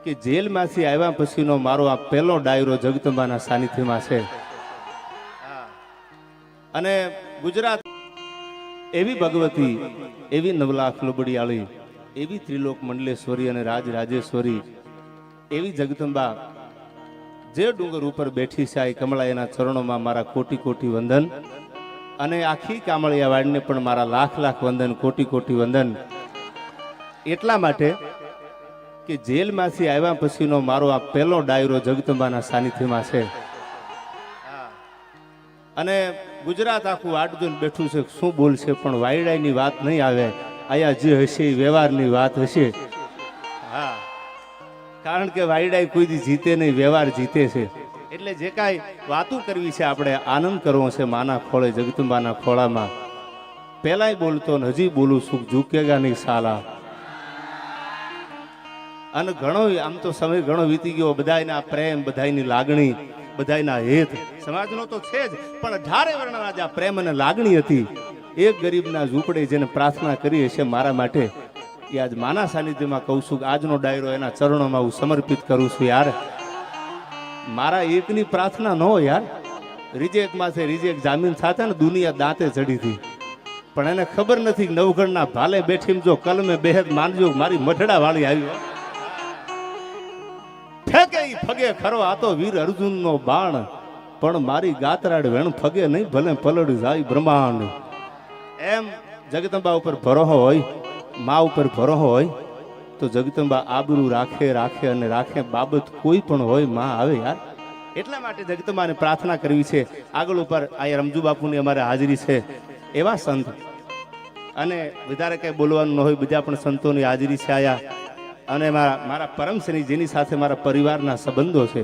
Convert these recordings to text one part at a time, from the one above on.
કે જેલમાંથી આવ્યા પછીનો મારો આ પહેલો ડાયરો જગદંબાના સાનિધ્યમાં છે. અને ગુજરાત એવી ભગવતી, એવી નવલાખ લુબડિયાળી, એવી ત્રિલોક મંડલેશ્વરી અને રાજરાજેશ્વરી એવી જગદંબા જે ડુંગર ઉપર બેઠી છે આ કમળા, એના ચરણોમાં મારા કોટી કોટી વંદન. અને આખી કામળિયા વાડને પણ મારા લાખ લાખ વંદન, કોટી કોટી વંદન. એટલા માટે કે જેલમાંથી આવ્યા પછીનો મારો આ પહેલો ડાયરો જગદંબાના સાનિધ્યમાં છે. અને ગુજરાત આખું વાટ જોઈને બેઠું છે શું બોલશે, પણ વાયડાની વાત નહીં આવે. અહીંયા જે હશે એ વ્યવહારની વાત હશે. હા, કારણ કે વાયડાઈ કોઈ દી જીતે નહીં, વ્યવહાર જીતે છે. એટલે જે કાંઈ વાતું કરવી છે આપણે, આનંદ કરવો છે માના ખોળે, જગદંબાના ખોળામાં. પહેલાંય બોલતો ને હજી બોલું, સુખ ઝૂકેગા નહીં સાલા. અને ઘણો આમ તો સમય ઘણો વીતી ગયો, બધાયના પ્રેમ, બધાયની લાગણી, બધાયના હેત સમાજનો તો છે જ, પણ 18 વર્ણના જે પ્રેમ અને લાગણી હતી, એક ગરીબના ઝૂંપડે જેને પ્રાર્થના કરી હશે મારા માટે, એ આજ માના સાનિધ્યમાં કહું છું. આજનો ડાયરો એના ચરણોમાં હું સમર્પિત કરું છું. યાર, મારા એકની પ્રાર્થના ન હોય યાર. રિજેક્ટમાંથી રિજેક્ટ જામીન થતા ને દુનિયા દાંતે ચડી હતી, પણ એને ખબર નથી નવગણના ભાલે બેઠી જો કલમે બેહદ માનજો મારી મઢડા વાળી આવી ફેકે ઈ ફગે ખરો, આ તો વીર અર્જુનનો બાણ, પણ મારી ગાતરાડ વેણ ફગે નહીં, ભલે પલડ જાય બ્રહ્માંડ. એમ જગદંબા ઉપર ભરોહો હોય, મા ઉપર ભરોહો હોય તો જગદંબા આબરૂ રાખે રાખે અને રાખે. બાબત કોઈ પણ હોય માં આવે યાર. એટલા માટે જગદંબાને પ્રાર્થના કરવી છે. આગળ ઉપર અહીંયા રમજુ બાપુની અમારે હાજરી છે, એવા સંત. અને વધારે કંઈ બોલવાનું ન હોય, બીજા પણ સંતોની હાજરી છે આયા. અને મારા પરમશ્રી જેની સાથે મારા પરિવારના સંબંધો છે,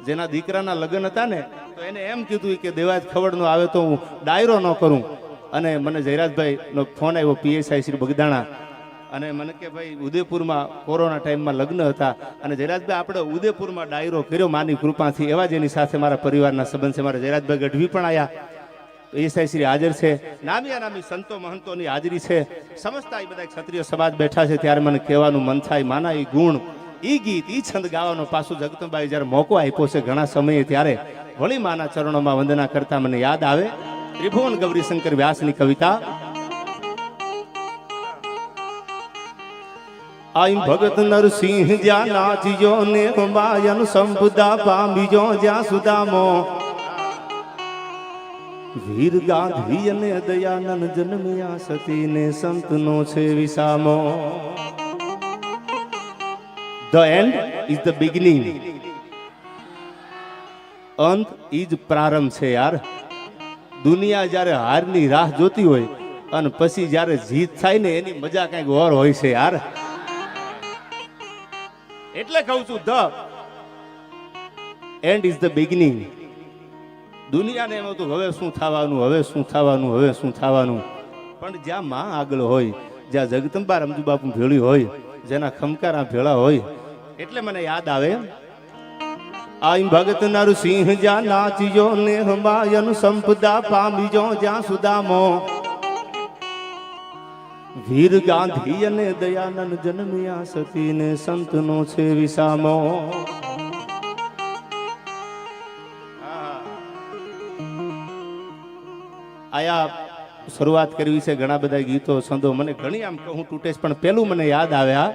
જેના દીકરાના લગ્ન હતા ને, તો એને એમ કીધું કે દેવાજ ખવડનો આવે તો હું ડાયરો ન કરું. અને મને જયરાજભાઈનો ફોન આવ્યો, પીએસઆઈ શ્રી બગદાણા, અને મને કે ભાઈ ઉદયપુરમાં કોરોના ટાઈમમાં લગ્ન હતા અને જયરાજભાઈ આપણે ઉદયપુરમાં ડાયરો કર્યો માની કૃપાથી. એવા જેની સાથે મારા પરિવારના સંબંધ છે. મારા જયરાજભાઈ ગઢવી પણ આવ્યા, પીએસઆઈ શ્રી હાજર છે, નામી નામી સંતો મહંતોની હાજરી છે. સમજતા એ બધા ક્ષત્રિય સમાજ બેઠા છે. ત્યારે મને કહેવાનું મન થાય, માના એ ગુણ, ઈ ગીત, ઈ છંદ ગાવાનો પાછું જગદંબાએ જ્યારે મોકો આપ્યો છે ઘણા સમયે, ત્યારે વળી માના ચરણોમાં વંદના કરતા મને યાદ આવે ત્રિભુવન ગૌરીશંકર વ્યાસની કવિતા. આઈ ભગત નરસિંહ જ્યાં નાચજો ને માયન સંપદા પામીજો જ્યાં સુદામો, વીર ગાંધી અને દયાનંદ જન્મ્યા સતી ને સંતનો છે વિસામો. The end is the beginning. અંત ઈ જ પ્રારંભ છે યાર. દુનિયા જ્યારે હારની રાહ જોતી હોય અને પછી જ્યારે જીત થાય ને એની મજા કંઈક ઓર હોય છે યાર. એટલે કહું છું the end is the beginning. દુનિયાને એમ હતું હવે શું થવાનું, હવે શું થવાનું, હવે શું થવાનું. પણ જ્યાં માં આગળ હોય, જ્યાં જગદંબા રમજુ બાપુ ભેળી હોય, જેના ખમકારા ભેળા હોય, એટલે મને યાદ આવે આઈ ભગત નરસિંહ જ્યાં નાચજો ને હમાયન સંપદા પામીજો જ્યાં સુદામો, વીર ગાંધી અને દયાનંદ જન્મ્યા સતી ને સંતનો છે વિસામો. આયા શરૂઆત કરવી છે, ઘણા બધા ગીતો સંતો મને ઘણી આમ કહું તૂટે, પણ પેલું મને યાદ આવ્યા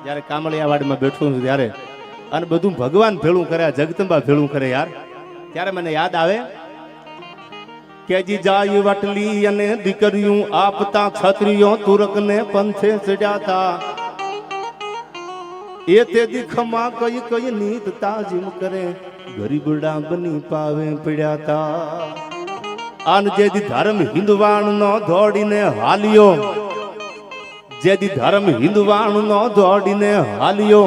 જ્યારે કામળિયાવાડમાં બેઠું છું ત્યારે, અને બધું ભગવાન ભેળું કરે, જગદંબા ભેળું કરે યાર. ત્યારે મને યાદ આવે કે જી જાય વટલી અને દીકરીઓ આપતા ક્ષત્રિયો તુરકને પંથે ચડ્યાતા, એ તે દીખમાં કઈ કઈ નીત તાજીમ કરે, ગરીબડા બની પાવે પડ્યાતા. આન જેથી ધર્મ હિન્દવાણ નો દોડીને હાલ્યો, જેથી ધર્મ હિન્દવાણ નો દોડીને હાલ્યો,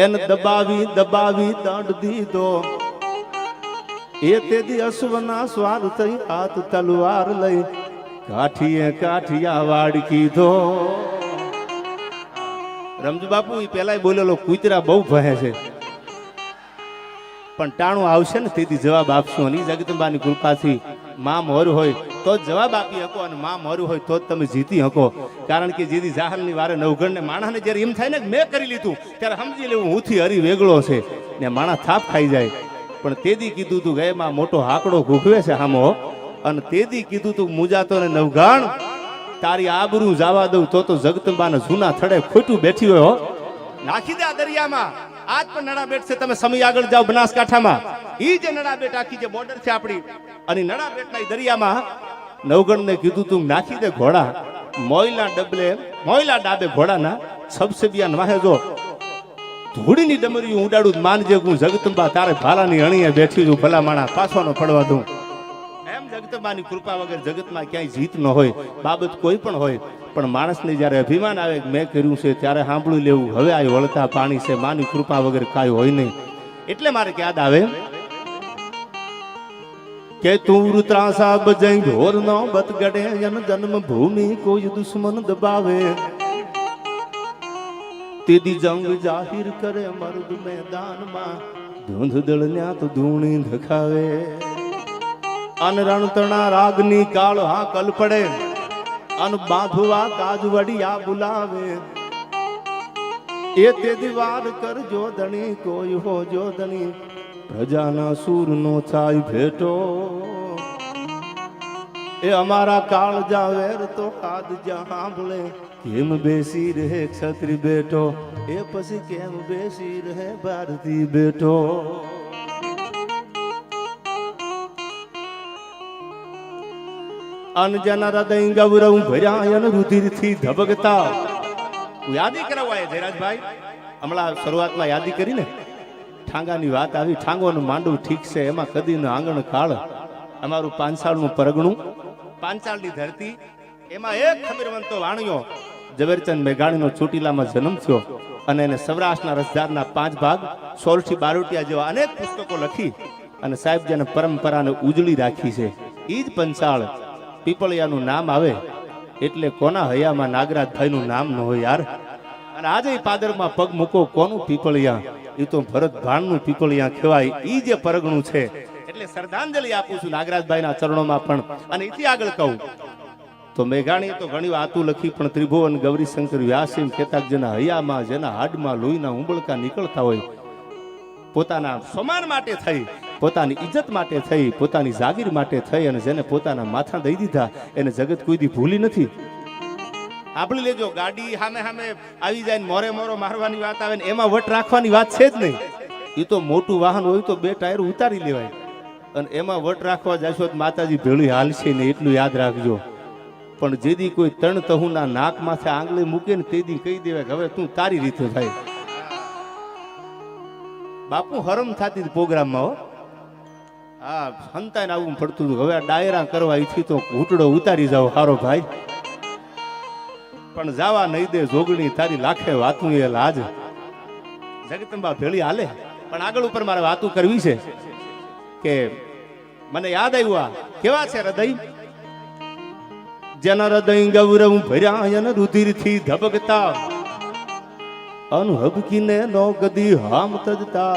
એને દબાવી દબાવી દંડ દીધો, એ તેથી અશ્વના સ્વાર થઈ હાથ તલવાર લઈ કાઠીએ કાઠિયા વાડ કીધો. રમજુ બાપુ એ પેલા બોલેલો કૂતરા બહુ ભહે છે, પણ ટાણું આવશે ને તેથી જવાબ આપશું. અને જગદંબાની કૃપાથી માં મોરું હોય તો જ જવાબ આપી શકો, અને માં મોરું હોય તો જ તમે જીતી શકો. કારણ કે જેથી જાહલની વારે નવઘણ ને માણસને જ્યારે એમ થાય ને કે મેં કરી લીધું, ત્યારે સમજી લેવું હુંથી હરી વેગળો છે ને માણસ થાપ ખાઈ જાય. પણ તેદી કીધું તું કે એમાં મોટો હાકડો ઘૂઘવે છે હામો, અને તેદી કીધું તું મુજાતો ને નવઘણ તારી આબરૂ જવા દઉં તો જગદંબાના જૂના થડે ખોટું બેઠી હોય હો. નાખી દે આ દરિયામાં. આજ પણ નડાબેટ છે, તમે સમય આગળ જાઓ બનાસકાંઠામાં, ઈ જે નડાબેટ આખી જે બોર્ડર છે આપણી, અને નડાબેટના દરિયામાં નવગણને કીધું તું નાખી દે ઘોડા. મોયલા ડાબે ઘોડાના સબસેબિયા વાહે જો ધૂળીની ડમરીયું ઉડાડું માનજે હું જગદંબા તારે ભાલાની અણીએ બેઠી છું, ભલા માણા પાછોનો પડવા દઉં. એમ જગદંબાની કૃપા વગર જગતમાં ક્યાંય જીત ન હોય. બાબત કોઈ પણ હોય, પણ માણસને જ્યારે અભિમાન આવે મેં કર્યું છે ત્યારે સાંભળી લેવું. હવે આ વળતા પાણી છે, માની કૃપા વગર કાંઈ હોય નહીં. એટલે મારે યાદ આવે કે તું ત્રાસા બજઈ ઘોર નો બત ગડે જન જન્મ ભૂમિ કોઈ દુશ્મન દબાવે, તેદી જંગ જાહિર કરે મર્દ મેદાનમાં, ધૂંધ દળન્યા તો ધૂણી ધખાવે. અન રણતણા રાગની કાળ હા કલ પડે, અન બાંધવા કાજ વડિયા બોલાવે. એ તેદી વાર કર જો ધણી કોઈ હો જો ધણી, પ્રજાના સૂર નો થાય ભેટો. એ અમારા કાળ જાવેર તો કાદ જા સાંભળે, કેમ બેસી રહે ક્ષત્રિ બેટો, એ પછી કેમ બેસી રહે ભારતી બેટો. અનજન હૃદય ગૌરવ ભર્યા અન રુધિર થી ધબકતા. યાદી કરાવવાય જયરાજભાઈ, હમણાં શરૂઆતમાં યાદી કરી ને ઠાંગાની વાત આવી. ઠાંગોનું માંડવું ઠીક છે, એમાં કદીનું આંગણ કાળ. અમારું પાંચાળનું પરગણું, પાંચાળની ધરતી, એમાં એક ખમીરવંતો વાણિયો ઝવેરચંદ મેઘાણીનો ચોટીલામાં જન્મ થયો, અને એને સૌરાષ્ટ્રના રસધારના 5 ભાગ, સોરઠી બારોટિયા જેવા અનેક પુસ્તકો લખી અને સાહેબ જેને પરંપરાને ઉજળી રાખી છે. એ જ પંચાળ પીપળિયાનું નામ આવે એટલે કોના હૈયામાં નાગરાજભાઈનું નામ ન હોય યાર. અને આજે પાદરમાં પગ મૂકો કોનું પીપળિયા, એ તો ભરત ભાણનું પીપળિયા કહેવાય. એ જે પરગણું છે એટલે શ્રદ્ધાંજલિ આપું છું નાગરાજભાઈના ચરણોમાં પણ. અને એથી આગળ કહું તો મેઘાણીએ તો ઘણી વાતો લખી, પણ ત્રિભુવન ગૌરીશંકર વ્યાસીમ કહેતા જેના હૈયામાં જેના હાડમાં લોહીના ઉંબળકા નીકળતા હોય, પોતાના સમાન માટે થઈ, પોતાની ઇજ્જત માટે થઈ, પોતાની જાગીર માટે થઈ, અને જેને પોતાના માથા દઈ દીધા એને જગત કોઈ દી ભૂલી નથી. સાંભળી લેજો, ગાડી સામે સામે આવી જાય મોરે મોરો મારવાની વાત આવે ને એમાં વટ રાખવાની વાત છે જ નહીં. એ તો મોટું વાહન હોય તો 2 ટાયર ઉતારી લેવાય, અને એમાં વટ રાખવા જશો તો માતાજી ભેળું હાલશે ને, એટલું યાદ રાખજો. પણ જેદી કોઈ તણ તહુના નાક માથે આંગળી મૂકે ને તેદી કહી દેવાય કે હવે તું તારી રીતે થાય. બાપુ હરમ થતી પ્રોગ્રામમાં હો. હા, સંતાન આવવું પડતું હતું. હવે આ ડાયરા કરવા ઈથી તો ઘૂંટડો ઉતારી જાવ હારો ભાઈ, પણ જાવા નહીં દે જોગણી તારી લાખે વાતું એ લાજ. જગદંબા ભેળી હાલે. પણ આગળ ઉપર મારે વાતું કરવી છે કે મને યાદ આવ્યું આ કેવા છે હૃદય, જેના હૃદય ગૌરવ ભર્યા અન રુધિર થી ધબકતા, અનહબકીને નો ગદી હામ તજતા.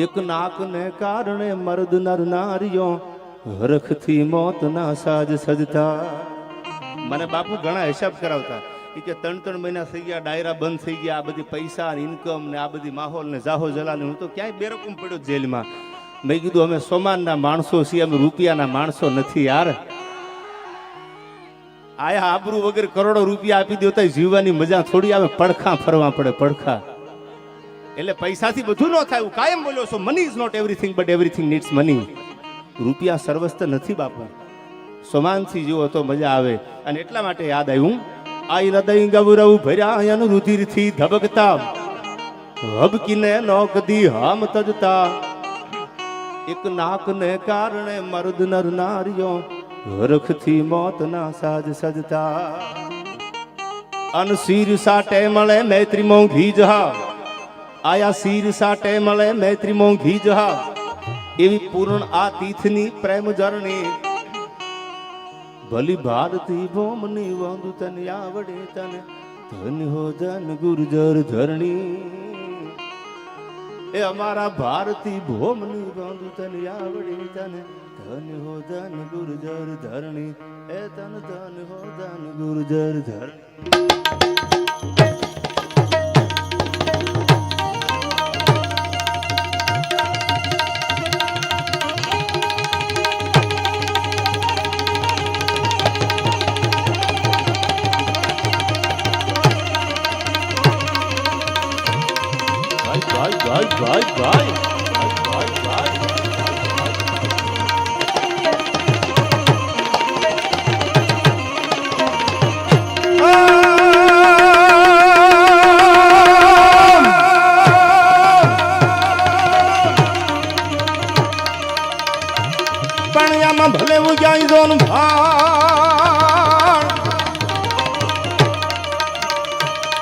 એક નાક ને કારણે મર્દ નર નારીઓ, હરખથી મોત ના સાજ સજતા. મને બાપુ ઘણા હિસાબ કરાવતા કે 3 મહિના થઈ ગયા, ડાયરા બંધ થઈ ગયા, આ બધી પૈસા ઇન્કમ ને આ બધી માહોલ ને જાહો જલાને હું તો ક્યાંય બેરકમ પડ્યો જેલમાં. મેં કીધું અમે સોમાનના માણસો છીએ, અમે રૂપિયાના માણસો નથી યાર. આયા આબરૂ વગર કરોડો રૂપિયા આપી દો તો જીવવાની મજા થોડી આવે, પડખા ફરવા પડે પડખા. એટલે પૈસાથી બધું ન થાય, હું કાયમ બોલ્યો છું, money is not everything but everything needs money. રૂપિયા સર્વસ્થ નથી બાપુ, સમાનથી જુઓ તો મજા આવે. અને એટલા માટે યાદ આવ્યું, આ હૃદય ગૌરવ ભર્યા અન રુધિર થી ધબકતા, હબકીને નો કદી હામ તજતા. એક નાક ને કારણે મર્દ નર નારીઓ, હરખથી મોત ના સાજ સજતા. અન શીર સાટે મળે મૈત્રી મોંઘી જહા, આયા શીર સાટે મળે મૈત્રી મોંઘી જહા. એવી પૂર્ણ આ તીથની પ્રેમ જરણી, ભલી ભારતી ભોમની વંદુ તને આવડે તને, ધન હો ધન ગુર્જર ધરણી. એ અમારા ભારતી ભોમની બાંધુ તને આવડી તને ધન હો ધન ગુર્જર ધરણી એ તન ધન હો ધન ગુર્જર ધરણી ભાઈ પાણિયામાં ભલે ઉગ્યા જોન ભાણ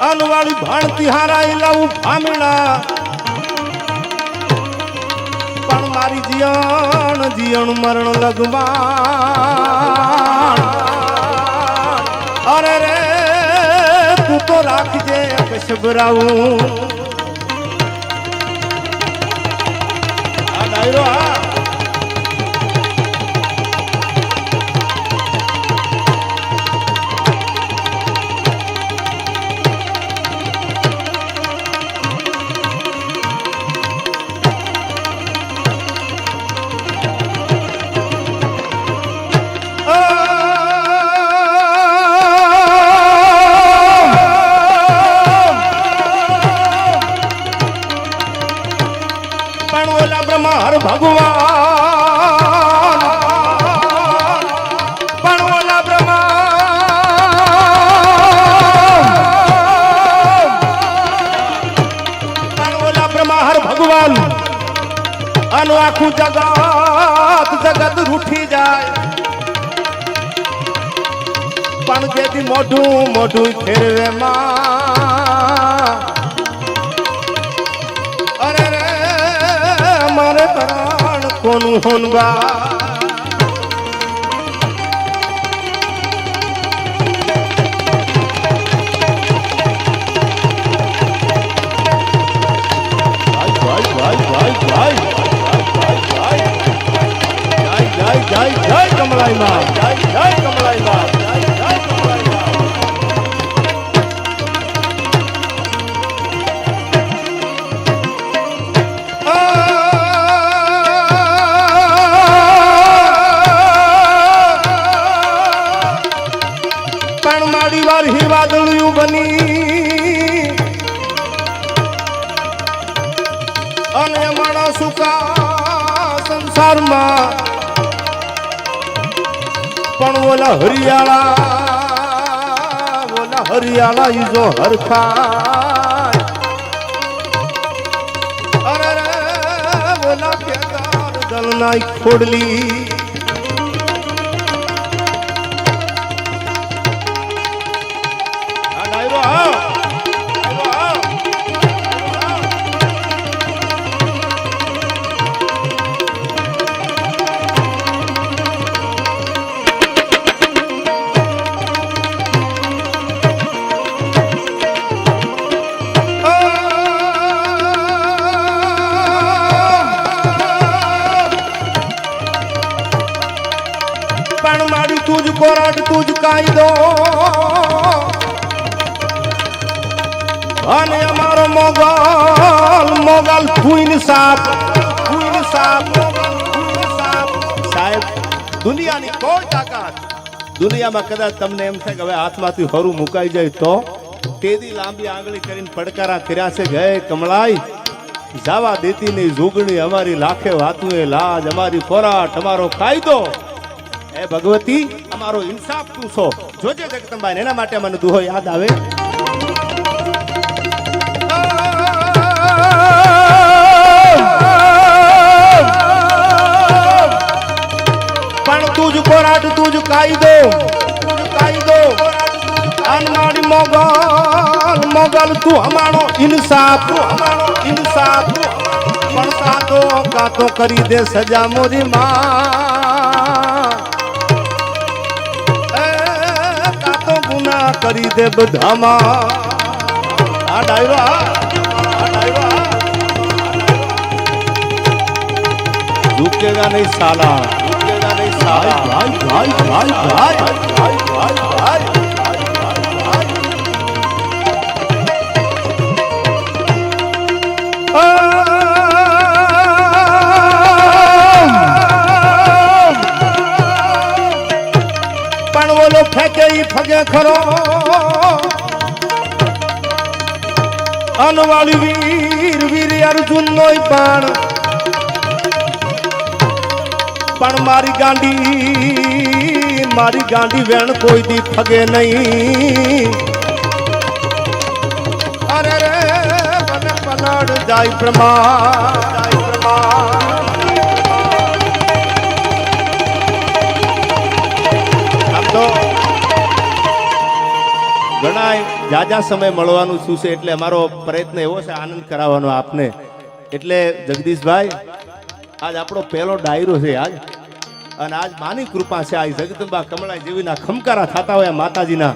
અનવાળી ભાણતી હારાઈ લાવું ભામણા પણ મારી જીયણ મરણ લગવાણ અરે રે તું તો રાખજે કશબરાવું આ ડાયરો આ ભગવાન પણ ઓલા બ્રહ્મા હર ભગવાન આનું આખું જગત રૂઠી જાય પણ જેથી મોઢું ફેરવે માં અરે રે મારે પ્રાણ કોનું હોનવા જય કમલાઈ માં જય કમલાઈ માં જય કમલાઈ માં પણ મારી વાર હી વાદળિયું બની અને મારા સુકા સંસારમાં પણ ઓલા હરિયાળા ઈજો હરખા અરે રે ઓલા કેદાર દલના ખોડલી આ ડાયરો આ तुझ कोराट तुझ कायदो અને અમારો મોગલ ફૂઈન સાપ સાહેબ દુનિયાની કોઈ તાકાત દુનિયામાં કદાચ તમને એમ થાય કે હવે હાથમાંથી હરું મુકાઈ જાય તો તેદી લાંબી આંગળી કરીને પડકારા કર્યા છે કે કમળાઈ જાવા દેતી નહીં જોગણી અમારી લાખે વાતું એ લાજ અમારી કોરાટ અમારો કાયદો એ ભગવતી અમારો ઇન્સાફ તું છો જોજે જગદંબા એના માટે મને દુહો યાદ આવે પણ તુજ કોરાટ તુજ કાયદો અનમાડી મોગલ તું અમારો ઇન્સાફ પણ કાતો કરી દે સજા મોરી માં ગુના કરી દે બધામાં આ ડાયરો रुकेगा नहीं साला, रुकेगा नहीं साला। भाई भाई भाई भाई भाई भाई भाई पण वो लोग फेंके ही फगे खरो अनवाली वीर वीर अर्जुन नो बाण पण मारी गांडी वेण कोई दी फगे नहीं। अरे रे बन पलड़ जाय प्रमाण આમ તો ઘણા જાજા સમય મળવાનું શું છે એટલે અમારો પ્રયત્ન એવો છે આનંદ કરાવવાનો આપને। એટલે જગદીશભાઈ આજ આપણો પહેલો ડાયરો છે આજ, અને આજ માની કૃપા છે, આ જગદંબા કમળા જેવીના ખમકારા થતા હોય માતાજીના,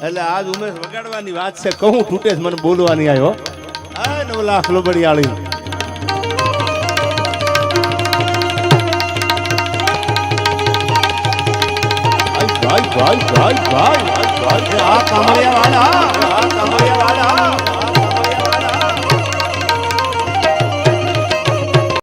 એટલે આજ ઉમેશ વગાડવાની વાત છે, કહું તૂટે જ મને બોલવાની આવ્યો। આ 9 લાખ લોબડિયાળી ભાઈ ભાઈ ભાઈ ભાઈ ભાઈ આ કમળિયા વાળા